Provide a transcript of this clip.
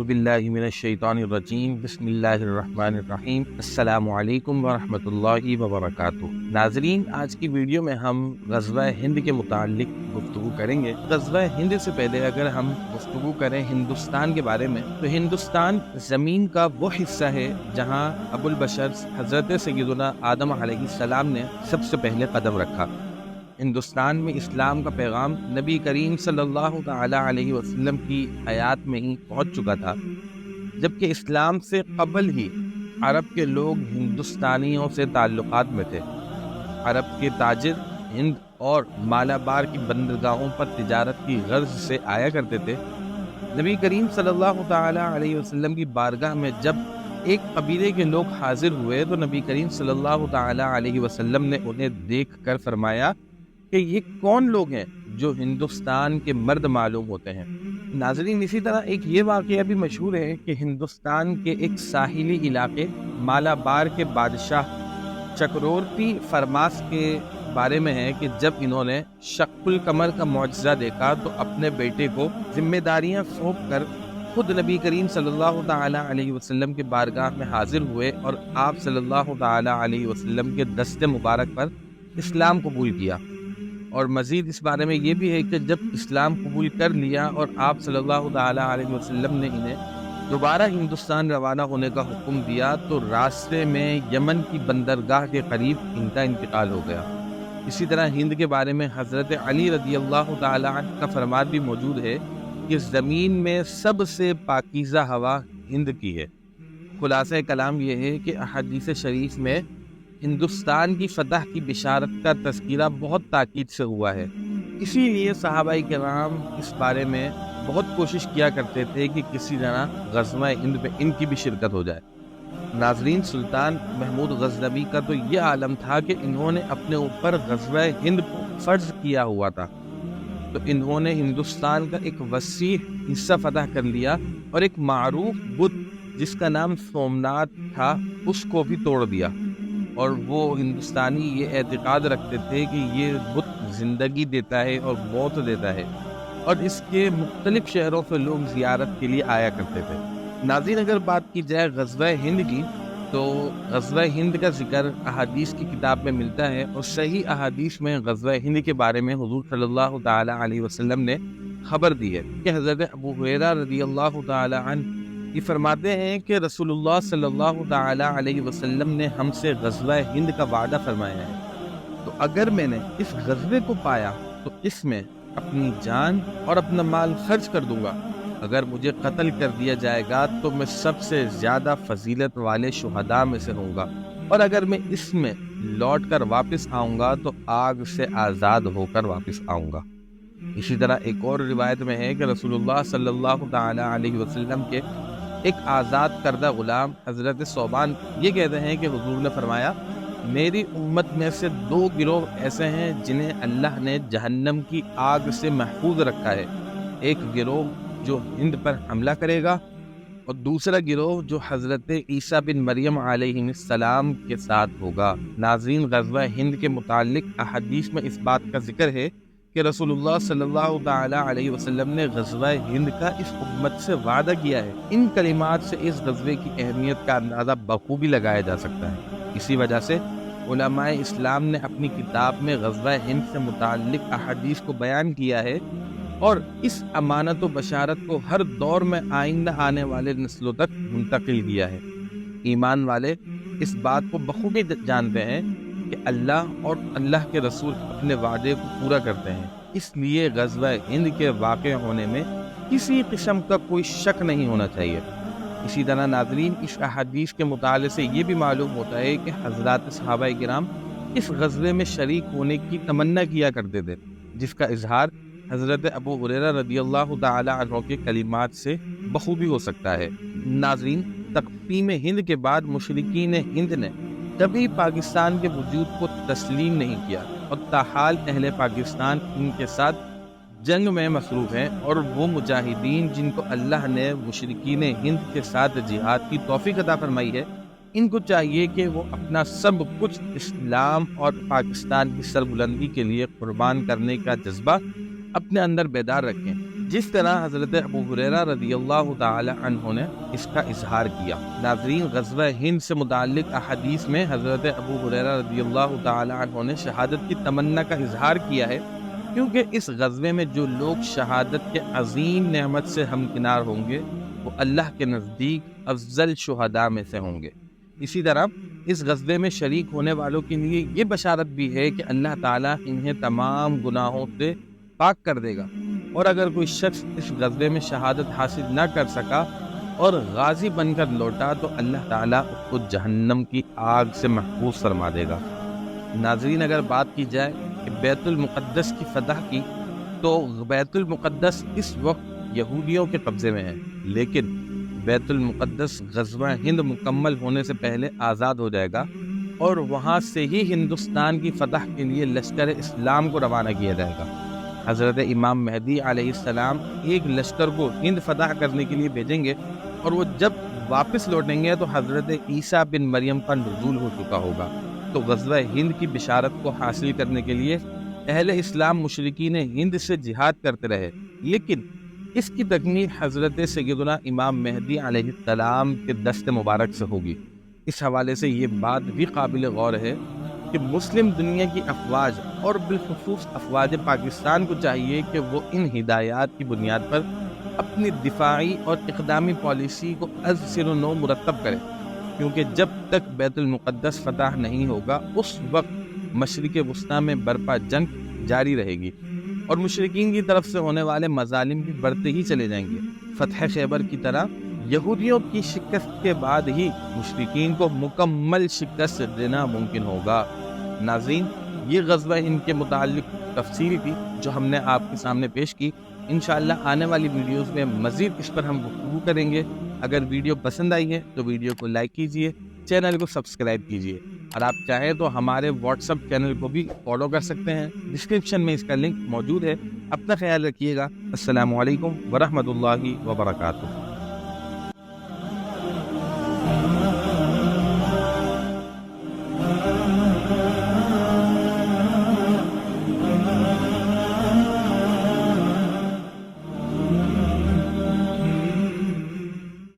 باللہ من الشیطان الرجیم بسم اللہ الرحمن الرحیم السلام علیکم ورحمۃ اللہ وبرکاتہ۔ ناظرین، آج کی ویڈیو میں ہم غزوہ ہند کے متعلق گفتگو کریں گے۔ غزوہ ہند سے پہلے اگر ہم گفتگو کریں ہندوستان کے بارے میں تو ہندوستان زمین کا وہ حصہ ہے جہاں ابو البشر حضرت سیدنا آدم علیہ السلام نے سب سے پہلے قدم رکھا۔ ہندوستان میں اسلام کا پیغام نبی کریم صلی اللہ تعالی علیہ وسلم کی حیات میں ہی پہنچ چکا تھا، جبکہ اسلام سے قبل ہی عرب کے لوگ ہندوستانیوں سے تعلقات میں تھے۔ عرب کے تاجر ہند اور مالابار کی بندرگاہوں پر تجارت کی غرض سے آیا کرتے تھے۔ نبی کریم صلی اللہ تعالی علیہ وسلم کی بارگاہ میں جب ایک قبیلے کے لوگ حاضر ہوئے تو نبی کریم صلی اللہ تعالی علیہ وسلم نے انہیں دیکھ کر فرمایا کہ یہ کون لوگ ہیں جو ہندوستان کے مرد معلوم ہوتے ہیں۔ ناظرین، اسی طرح ایک یہ واقعہ بھی مشہور ہے کہ ہندوستان کے ایک ساحلی علاقے مالابار کے بادشاہ چکرورتی فرماس کے بارے میں ہے کہ جب انہوں نے شق القمر کا معجزہ دیکھا تو اپنے بیٹے کو ذمہ داریاں سونپ کر خود نبی کریم صلی اللہ تعالی علیہ وسلم کے بارگاہ میں حاضر ہوئے اور آپ صلی اللہ تعالی علیہ وسلم کے دست مبارک پر اسلام قبول کیا۔ اور مزید اس بارے میں یہ بھی ہے کہ جب اسلام قبول کر لیا اور آپ صلی اللہ تعالی علیہ وسلم نے انہیں دوبارہ ہندوستان روانہ ہونے کا حکم دیا تو راستے میں یمن کی بندرگاہ کے قریب ان کا انتقال ہو گیا۔ اسی طرح ہند کے بارے میں حضرت علی رضی اللہ تعالی عنہ کا فرمان بھی موجود ہے کہ زمین میں سب سے پاکیزہ ہوا ہند کی ہے۔ خلاصہ کلام یہ ہے کہ احادیث شریف میں ہندوستان کی فتح کی بشارت کا تذکرہ بہت تاکید سے ہوا ہے، اسی لیے صحابہ کرام اس بارے میں بہت کوشش کیا کرتے تھے کہ کسی طرح غزوہ ہند میں ان کی بھی شرکت ہو جائے۔ ناظرین، سلطان محمود غزنوی کا تو یہ عالم تھا کہ انہوں نے اپنے اوپر غزوہ ہند کو فرض کیا ہوا تھا، تو انہوں نے ہندوستان کا ایک وسیع حصہ فتح کر لیا اور ایک معروف بت جس کا نام سومناتھ تھا اس کو بھی توڑ دیا۔ اور وہ ہندوستانی یہ اعتقاد رکھتے تھے کہ یہ بت زندگی دیتا ہے اور موت دیتا ہے، اور اس کے مختلف شہروں سے لوگ زیارت کے لیے آیا کرتے تھے۔ ناظرین، اگر بات کی جائے غزوہ ہند کی تو غزوہ ہند کا ذکر احادیث کی کتاب میں ملتا ہے، اور صحیح احادیث میں غزوہ ہند کے بارے میں حضور صلی اللہ تعالی علیہ وسلم نے خبر دی ہے کہ حضرت ابو ہریرہ رضی اللہ تعالی عنہ یہ فرماتے ہیں کہ رسول اللہ صلی اللہ تعالی علیہ وسلم نے ہم سے غزوہ ہند کا وعدہ فرمایا ہے، تو اگر میں نے اس غزوے کو پایا تو اس میں اپنی جان اور اپنا مال خرچ کر دوں گا۔ اگر مجھے قتل کر دیا جائے گا تو میں سب سے زیادہ فضیلت والے شہداء میں سے ہوں گا، اور اگر میں اس میں لوٹ کر واپس آؤں گا تو آگ سے آزاد ہو کر واپس آؤں گا۔ اسی طرح ایک اور روایت میں ہے کہ رسول اللہ صلی اللہ تعالی علیہ وسلم کے ایک آزاد کردہ غلام حضرت ثوبان یہ کہتے ہیں کہ حضور نے فرمایا، میری امت میں سے 2 گروہ ایسے ہیں جنہیں اللہ نے جہنم کی آگ سے محفوظ رکھا ہے، ایک گروہ جو ہند پر حملہ کرے گا اور دوسرا گروہ جو حضرت عیسیٰ بن مریم علیہ السلام کے ساتھ ہوگا۔ ناظرین، غزوہ ہند کے متعلق احادیث میں اس بات کا ذکر ہے کہ رسول اللہ صلی اللہ تعالی علیہ وسلم نے غزوہ ہند کا اس امت سے وعدہ کیا ہے۔ ان کلمات سے اس غزوے کی اہمیت کا اندازہ بخوبی لگایا جا سکتا ہے۔ اسی وجہ سے علماء اسلام نے اپنی کتاب میں غزوہ ہند سے متعلق احادیث کو بیان کیا ہے اور اس امانت و بشارت کو ہر دور میں آئندہ آنے والے نسلوں تک منتقل کیا ہے۔ ایمان والے اس بات کو بخوبی جانتے ہیں کہ اللہ اور اللہ کے رسول اپنے وعدے کو پورا کرتے ہیں، اس لیے غزوہ ہند کے واقع ہونے میں کسی قسم کا کوئی شک نہیں ہونا چاہیے۔ اسی طرح ناظرین، اس احادیث کے مطالعے سے یہ بھی معلوم ہوتا ہے کہ حضرات صحابہ کرام اس غزوے میں شریک ہونے کی تمنا کیا کرتے تھے، جس کا اظہار حضرت ابو ہریرہ رضی اللہ تعالی عنہ کے کلمات سے بخوبی ہو سکتا ہے۔ ناظرین، تقسیم ہند کے بعد مشرکین ہند نے کبھی پاکستان کے وجود کو تسلیم نہیں کیا، اور تاحال اہل پاکستان ان کے ساتھ جنگ میں مصروف ہیں، اور وہ مجاہدین جن کو اللہ نے مشرکین ہند کے ساتھ جہاد کی توفیق عطا فرمائی ہے، ان کو چاہیے کہ وہ اپنا سب کچھ اسلام اور پاکستان کی سربلندی کے لیے قربان کرنے کا جذبہ اپنے اندر بیدار رکھیں۔ جس طرح حضرت ابو ہریرہ رضی اللہ تعالی عنہ نے اس کا اظہار کیا۔ ناظرین، غزوہ ہند سے متعلق احادیث میں حضرت ابو ہریرہ رضی اللہ تعالی عنہ نے شہادت کی تمنا کا اظہار کیا ہے، کیونکہ اس غزوے میں جو لوگ شہادت کے عظیم نعمت سے ہمکنار ہوں گے وہ اللہ کے نزدیک افضل شہداء میں سے ہوں گے۔ اسی طرح اس غزوے میں شریک ہونے والوں کے لیے یہ بشارت بھی ہے کہ اللہ تعالیٰ انہیں تمام گناہوں سے پاک کر دے گا، اور اگر کوئی شخص اس غزوے میں شہادت حاصل نہ کر سکا اور غازی بن کر لوٹا تو اللہ تعالیٰ اس کو جہنم کی آگ سے محفوظ فرما دے گا۔ ناظرین، اگر بات کی جائے کہ بیت المقدس کی فتح کی، تو بیت المقدس اس وقت یہودیوں کے قبضے میں ہے، لیکن بیت المقدس غزوہ ہند مکمل ہونے سے پہلے آزاد ہو جائے گا، اور وہاں سے ہی ہندوستان کی فتح کے لیے لشکر اسلام کو روانہ کیا جائے گا۔ حضرت امام مہدی علیہ السلام ایک لشکر کو ہند فتح کرنے کے لیے بھیجیں گے، اور وہ جب واپس لوٹیں گے تو حضرت عیسیٰ بن مریم کا نزول ہو چکا ہوگا۔ تو غزوہ ہند کی بشارت کو حاصل کرنے کے لیے اہل اسلام مشرکین ہند سے جہاد کرتے رہے، لیکن اس کی تکمیل حضرت سیدنا امام مہدی علیہ السلام کے دست مبارک سے ہوگی۔ اس حوالے سے یہ بات بھی قابل غور ہے کہ مسلم دنیا کی افواج اور بالخصوص افواج پاکستان کو چاہیے کہ وہ ان ہدایات کی بنیاد پر اپنی دفاعی اور اقدامی پالیسی کو از سر و نو مرتب کرے، کیونکہ جب تک بیت المقدس فتح نہیں ہوگا اس وقت مشرق وسطیٰ میں برپا جنگ جاری رہے گی، اور مشرکین کی طرف سے ہونے والے مظالم بھی بڑھتے ہی چلے جائیں گے۔ فتح خیبر کی طرح یہودیوں کی شکست کے بعد ہی مشرکین کو مکمل شکست دینا ممکن ہوگا۔ ناظرین، یہ غزوہ ہند کے متعلق تفصیل تھی جو ہم نے آپ کے سامنے پیش کی۔ انشاءاللہ آنے والی ویڈیوز میں مزید اس پر ہم گفتگو کریں گے۔ اگر ویڈیو پسند آئی ہے تو ویڈیو کو لائک کیجئے، چینل کو سبسکرائب کیجئے، اور آپ چاہیں تو ہمارے واٹس ایپ چینل کو بھی فالو کر سکتے ہیں، ڈسکرپشن میں اس کا لنک موجود ہے۔ اپنا خیال رکھیے گا۔ السلام علیکم ورحمۃ اللہ وبرکاتہ۔